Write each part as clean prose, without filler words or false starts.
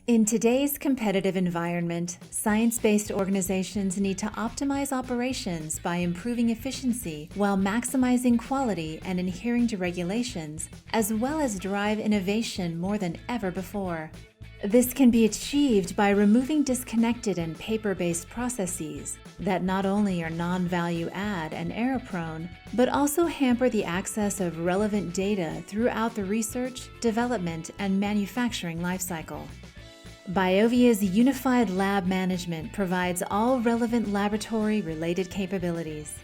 In today's competitive environment, science-based organizations need to optimize operations by improving efficiency while maximizing quality and adhering to regulations, as well as drive innovation more than ever before. This can be achieved by removing disconnected and paper-based processes that not only are non-value add and error-prone, but also hamper the access of relevant data throughout the research, development, and manufacturing lifecycle. BIOVIA's Unified Lab Management provides all relevant laboratory-related capabilities.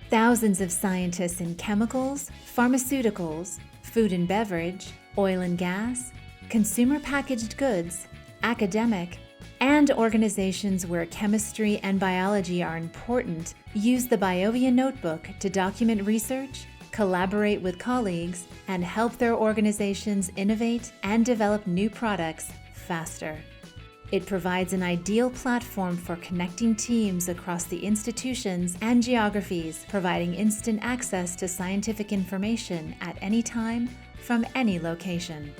Thousands of scientists in chemicals, pharmaceuticals, food and beverage, oil and gas, consumer packaged goods, academic, and organizations where chemistry and biology are important use the BIOVIA Notebook to document research, collaborate with colleagues, and help their organizations innovate and develop new products faster. It provides an ideal platform for connecting teams across the institutions and geographies, providing instant access to scientific information at any time from any location.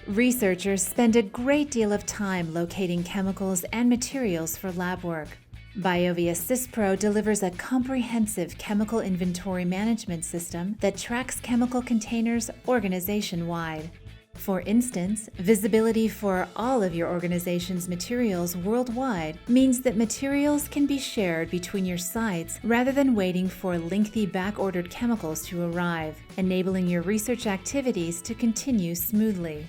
Researchers spend a great deal of time locating chemicals and materials for lab work. BIOVIA CISPro delivers a comprehensive chemical inventory management system that tracks chemical containers organization-wide. For instance, visibility for all of your organization's materials worldwide means that materials can be shared between your sites rather than waiting for lengthy back-ordered chemicals to arrive, enabling your research activities to continue smoothly.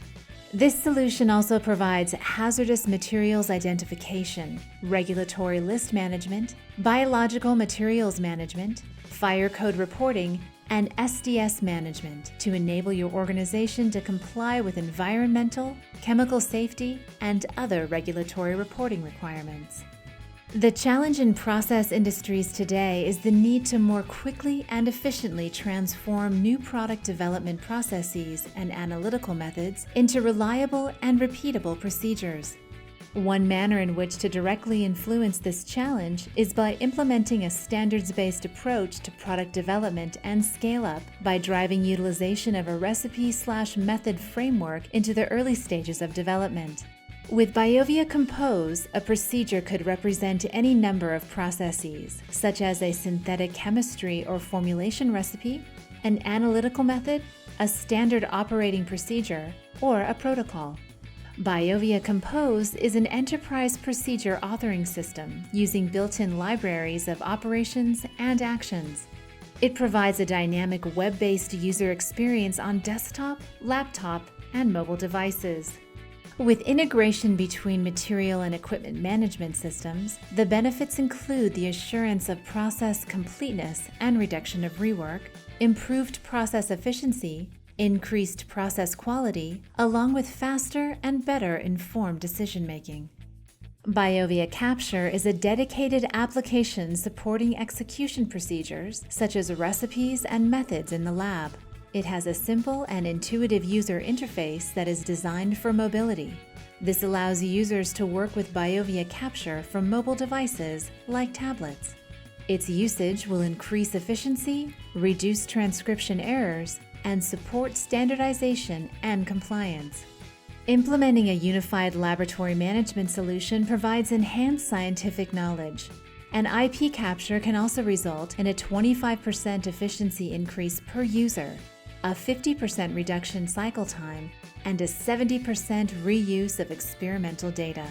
This solution also provides hazardous materials identification, regulatory list management, biological materials management, fire code reporting, and SDS management to enable your organization to comply with environmental, chemical safety, and other regulatory reporting requirements. The challenge in process industries today is the need to more quickly and efficiently transform new product development processes and analytical methods into reliable and repeatable procedures. One manner in which to directly influence this challenge is by implementing a standards-based approach to product development and scale-up by driving utilization of a recipe/method framework into the early stages of development. With BIOVIA Compose, a procedure could represent any number of processes, such as a synthetic chemistry or formulation recipe, an analytical method, a standard operating procedure, or a protocol. BIOVIA Compose is an enterprise procedure authoring system using built-in libraries of operations and actions. It provides a dynamic web-based user experience on desktop, laptop, and mobile devices. With integration between material and equipment management systems, the benefits include the assurance of process completeness and reduction of rework, improved process efficiency, increased process quality, along with faster and better informed decision-making. BIOVIA Capture is a dedicated application supporting execution procedures such as recipes and methods in the lab. It has a simple and intuitive user interface that is designed for mobility. This allows users to work with BIOVIA Capture from mobile devices like tablets. Its usage will increase efficiency, reduce transcription errors, and support standardization and compliance. Implementing a unified laboratory management solution provides enhanced scientific knowledge. An IP capture can also result in a 25% efficiency increase per user, a 50% reduction cycle time, and a 70% reuse of experimental data.